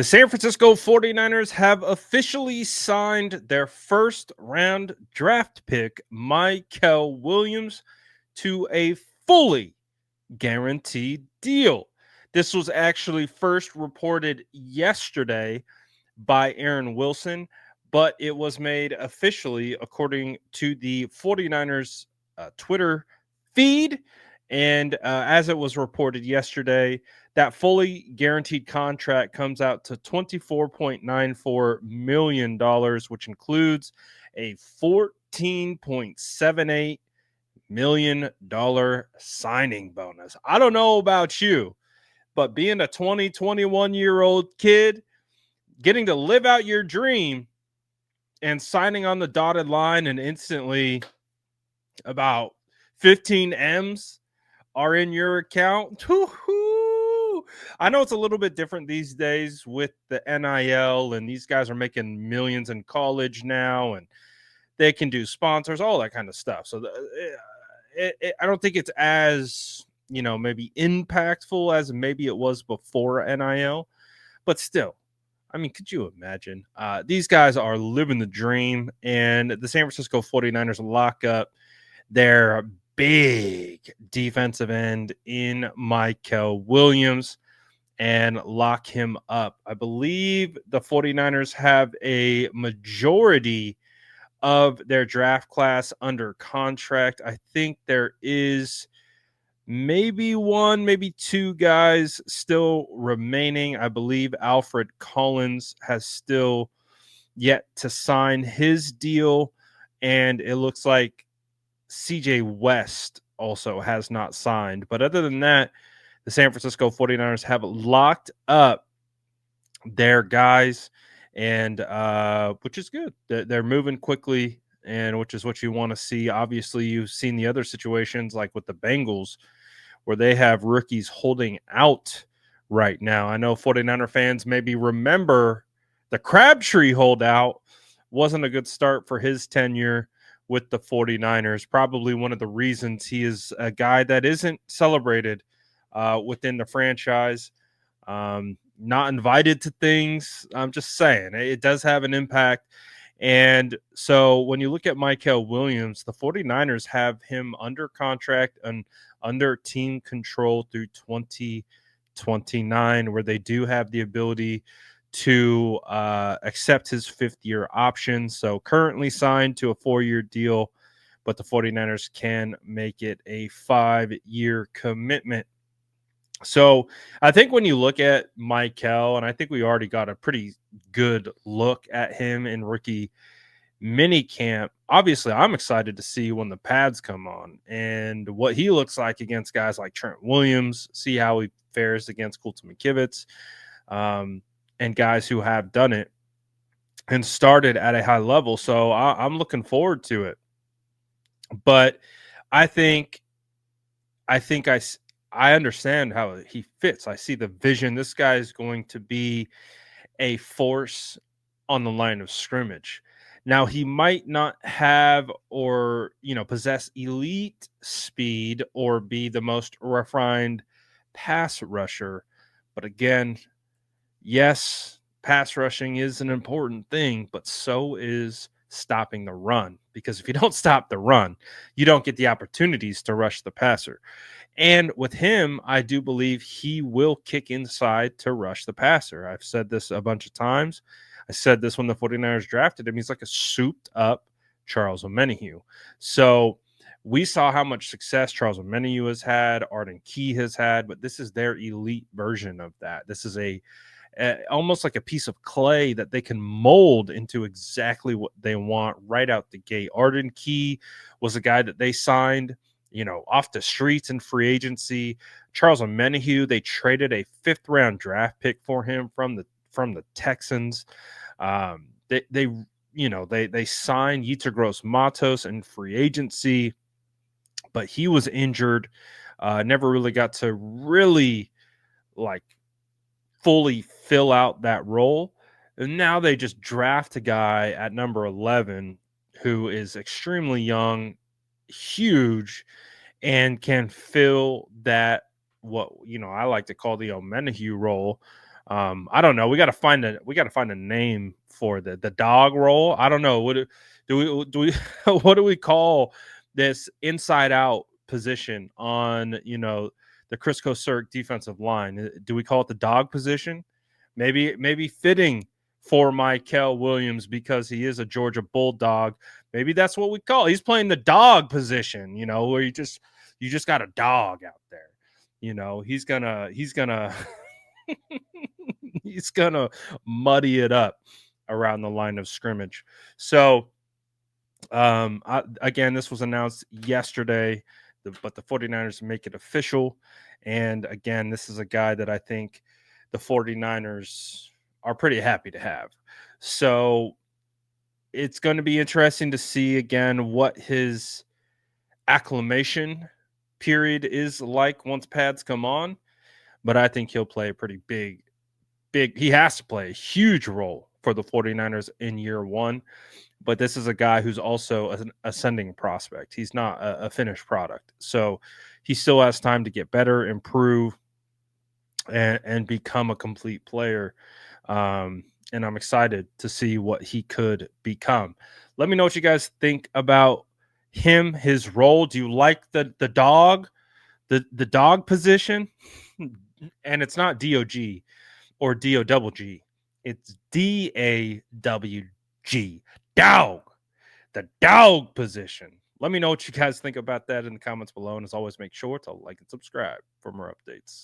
The San Francisco 49ers have officially signed their first round draft pick, Mykel Williams, to a fully guaranteed deal. This was actually first reported yesterday by Aaron Wilson, but it was made officially according to the 49ers Twitter feed. And as it was reported yesterday, that fully guaranteed contract comes out to $24.94 million, which includes a $14.78 million signing bonus. I don't know about you, but being a 21-year-old kid, getting to live out your dream and signing on the dotted line and instantly about 15 M's are in your account. Woo-hoo! I know it's a little bit different these days with the NIL, and these guys are making millions in college now, and they can do sponsors, all that kind of stuff. So I don't think it's as, maybe impactful as maybe it was before NIL, but still, I mean, could you imagine? These guys are living the dream, and the San Francisco 49ers lock up their big defensive end in Mykel Williams and lock him up. I believe the 49ers have a majority of their draft class under contract. I think there is maybe one, maybe two guys still remaining. I believe Alfred Collins has still yet to sign his deal, and it looks like CJ West also has not signed. But other than that, the San Francisco 49ers have locked up their guys, and which is good. They're moving quickly, and which is what you want to see. Obviously, you've seen the other situations like with the Bengals where they have rookies holding out right now. I know 49er fans maybe remember the Crabtree holdout wasn't a good start for his tenure with the 49ers. Probably one of the reasons he is a guy that isn't celebrated within the franchise. Not invited to things. I'm just saying it does have an impact. And so when you look at Mykel Williams, the 49ers have him under contract and under team control through 2029, where they do have the ability to accept his fifth-year option. So currently signed to a 4-year deal, but the 49ers can make it a 5-year commitment. So I think when you look at Mykel, and I think we already got a pretty good look at him in rookie mini camp. Obviously, I'm excited to see when the pads come on and what he looks like against guys like Trent Williams, see how he fares against Colton McKivitz, and guys who have done it and started at a high level. So I'm looking forward to it. But I think I understand how he fits. I see the vision. This guy is going to be a force on the line of scrimmage. Now, he might not have or, possess elite speed or be the most refined pass rusher. But again, yes, pass rushing is an important thing, but so is stopping the run. Because if you don't stop the run, you don't get the opportunities to rush the passer. And with him, I do believe he will kick inside to rush the passer. I've said this a bunch of times. I said this when the 49ers drafted him. He's like a souped up Charles Omenihu. So we saw how much success Charles Omenihu has had, Arden Key has had, but this is their elite version of that. This is almost like a piece of clay that they can mold into exactly what they want right out the gate. Arden Key was a guy that they signed, off the streets in free agency. Charles Omenihu, they traded a 5th-round draft pick for him from the Texans. They signed Yetur Gross-Matos in free agency, but he was injured. Never really got to really fully fill out that role. And now they just draft a guy at number 11 who is extremely young, huge, and can fill that, what I like to call the Omenihu role. I don't know. We got to find a name for the dog role. I don't know. Do we what do we call this inside out position on, the Crisco Cirque defensive line? Do we call it the dog position? Maybe fitting for Mykel Williams because he is a Georgia Bulldog. Maybe that's what we call. He's playing the dog position, where you just got a dog out there. He's gonna he's gonna muddy it up around the line of scrimmage. So again, this was announced yesterday, but the 49ers make it official. And again, this is a guy that I think the 49ers are pretty happy to have. So it's going to be interesting to see again what his acclimation period is like once pads come on. But I think he'll play a pretty big, he has to play a huge role for the 49ers in year one. But this is a guy who's also an ascending prospect. He's not a finished product. So he still has time to get better, improve, and become a complete player. And I'm excited to see what he could become. Let me know what you guys think about him, his role. Do you like the dog, the dog position? And it's not DOG or DOWG. It's DAWG. Dog. The dog position. Let me know what you guys think about that in the comments below. And as always, make sure to like and subscribe for more updates.